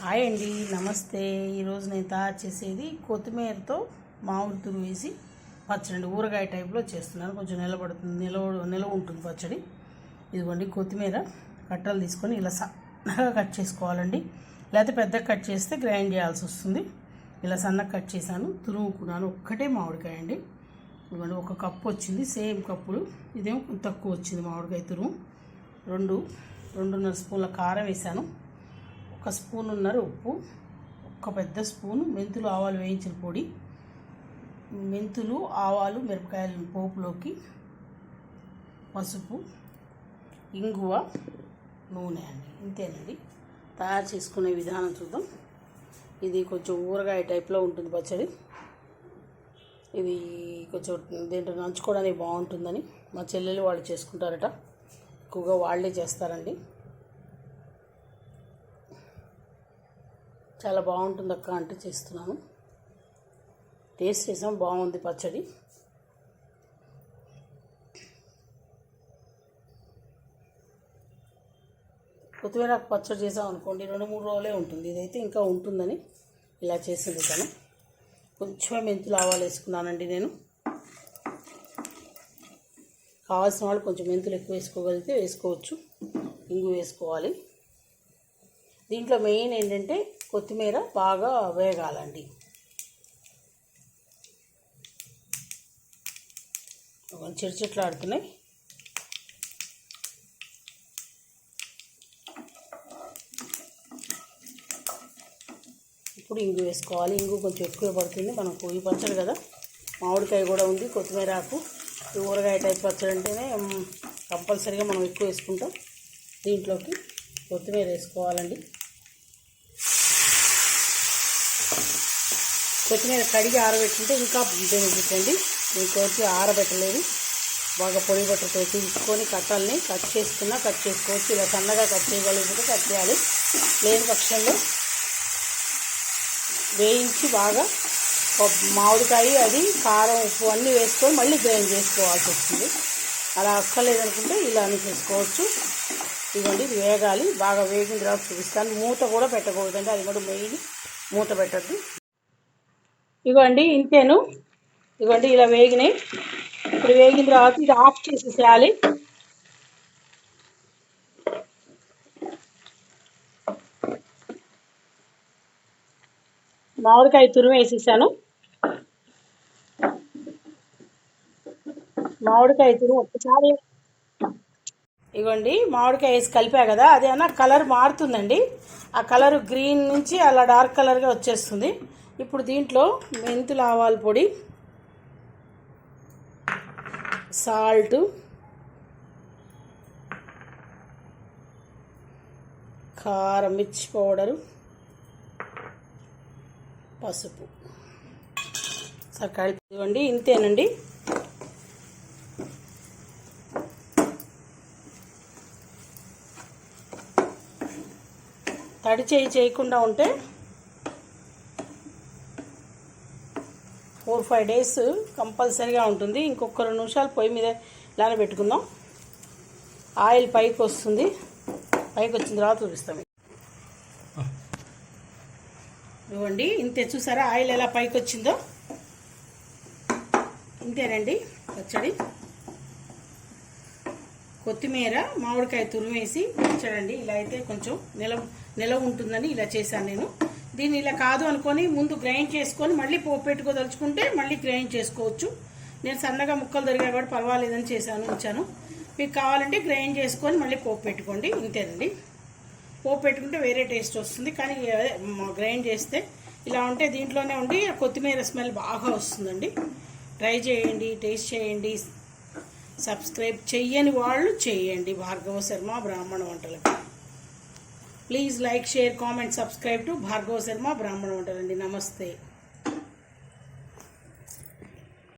Hi అండి, నమస్తే. ఈరోజు నేను తయారు చేసేది కొత్తిమీరతో మామిడి తురుము వేసి పచ్చడి ఊరగాయ టైప్లో చేస్తున్నాను. కొంచెం నిలవ ఉంటుంది పచ్చడి. ఇదిగోండి, కొత్తిమీర కట్టలు తీసుకొని ఇలా సన్నగా కట్ చేసుకోవాలండి. లేకపోతే పెద్దగా కట్ చేస్తే గ్రైండ్ చేయాల్సి వస్తుంది. ఇలా సన్నగా కట్ చేశాను, తురుముకున్నాను. ఒక్కటే మామిడికాయ అండి. ఇదిగోండి, 1 కప్పు వచ్చింది, సేమ్ కప్పులు. ఇదేమో తక్కువ వచ్చింది మామిడికాయ తురుము. 2.5 స్పూన్ల కారం వేసాను, 1 స్పూనున్నర ఉప్పు, 1 పెద్ద స్పూను మెంతులు ఆవాలు వేయించిన పొడి, మెంతులు ఆవాలు మిరపకాయలు పోపులోకి, పసుపు, ఇంగువ, నూనె అండి. ఇంతేనండి. తయారు చేసుకునే విధానం చూద్దాం. ఇది కొంచెం ఊరగాయ టైప్లో ఉంటుంది పచ్చడి. ఇది కొంచెం దీంట్లో నంచుకోవడానికి బాగుంటుందని మా చెల్లెలు వాళ్ళు చేసుకుంటారట. ఎక్కువగా వాళ్ళే చేస్తారండి. చాలా బాగుంటుంది అక్క అంటే చేస్తున్నాను. టేస్ట్ చేసాం, బాగుంది పచ్చడి. కొత్తిమీర పచ్చడి చేసాం అనుకోండి, 2-3 రోజులే ఉంటుంది. ఇదైతే ఇంకా ఉంటుందని ఇలా చేసింది తను. కొంచెం మెంతులు ఆవాలు వేసుకున్నానండి నేను. కావాల్సిన వాళ్ళు కొంచెం మెంతులు ఎక్కువ వేసుకోగలిగితే వేసుకోవచ్చు. ఇంగు వేసుకోవాలి. దీంట్లో మెయిన్ ఏంటంటే కొత్తిమీర బాగా వేగాలండి. చిట్లాడుతున్నాయి. ఇప్పుడు ఇంగు వేసుకోవాలి. ఇంగు కొంచెం ఎక్కువ పడుతుంది మనకు. ఈ పచ్చడి కదా, మామిడికాయ కూడా ఉంది, కొత్తిమీర ఆకు. ఈ ఊరగాయ టైప్ పచ్చడి అంటేనే కంపల్సరీగా మనం ఎక్కువ వేసుకుంటాం. దీంట్లోకి కొత్తిమీర వేసుకోవాలండి. కొత్తిమీర కడిగి ఆరబెట్టింటే ఇంకా బెనిఫిట్ అండి. ఇంకొచ్చి ఆరబెట్టలేదు, బాగా పొడి బట్టతో తీసుకొని కట్టల్ని కట్ చేసుకోవచ్చు. ఇలా సన్నగా కట్ చేయగలిగితే కట్ చేయాలి. లేని పక్షంలో వేయించి బాగా మామిడికాయ అది కారం ఉప్పు అన్నీ వేసుకొని మళ్ళీ గ్రైండ్ చేసుకోవాల్సి వస్తుంది. అలా అక్కర్లేదనుకుంటే ఇలా అని చేసుకోవచ్చు. ఇదిగోండి, ఇది వేగాలి. బాగా వేగిన తర్వాత చూపిస్తాను. మూత కూడా పెట్టకూడదండి, అది కూడా మెయిన్. మూత పెట్టద్దు. ఇవ్వండి, ఇంతేను. ఇవ్వండి, ఇలా వేగినాయి. ఇప్పుడు వేగిన తర్వాత ఇది ఆఫ్ చేసేసేయాలి. మామిడికాయ తురుము వేసేసాను. మామిడికాయ తురుము ఒక్కసారి ఇవ్వండి, మామిడికాయ వేసి కలిపా కదా, అదేమన్నా కలర్ మారుతుందండి. ఆ కలర్ గ్రీన్ నుంచి అలా డార్క్ కలర్గా వచ్చేస్తుంది. ఇప్పుడు దీంట్లో మెంతులు ఆవాల పొడి, సాల్ట్, కారం, మిర్చి పౌడరు, పసుపు సరే కలిపి ఇవ్వండి. ఇంతేనండి. తడి చేయకుండా ఉంటే 4-5 డేస్ కంపల్సరీగా ఉంటుంది. ఇంకొక 2 నిమిషాలు పొయ్యి మీద ఇలానే పెట్టుకుందాం. ఆయిల్ పైకి వస్తుంది. పైకి వచ్చిన తర్వాత చూపిస్తాం. ఇవ్వండి, ఇంతే. చూసారా ఆయిల్ ఎలా పైకి వచ్చిందో? ఇంతేనండి పచ్చడి. కొత్తిమీర మామిడికాయ తురిమేసి పచ్చడండి. ఇలా అయితే కొంచెం నిలవ ఉంటుందని ఇలా చేశాను నేను. దీన్ని ఇలా కాదు అనుకొని ముందు గ్రైండ్ చేసుకొని మళ్ళీ పోపు పెట్టుకోదలుచుకుంటే మళ్ళీ గ్రైండ్ చేసుకోవచ్చు. నేను సన్నగా ముక్కలు దొరికా కాబట్టి పర్వాలేదని ఉంచాను. మీకు కావాలంటే గ్రైండ్ చేసుకొని మళ్ళీ పోపు పెట్టుకోండి. ఇంతేనండి. పోపు పెట్టుకుంటే వేరే టేస్ట్ వస్తుంది, కానీ గ్రైండ్ చేస్తే ఇలా ఉంటే దీంట్లోనే ఉండి కొత్తిమీర స్మెల్ బాగా వస్తుందండి. ట్రై చేయండి, టేస్ట్ చేయండి. సబ్స్క్రైబ్ చెయ్యని వాళ్ళు చేయండి భార్గవ శర్మ బ్రాహ్మణ వంటలకి. Please like, share, comment, subscribe to Bhargava Sharma Brahmana వంటలండి. నమస్తే.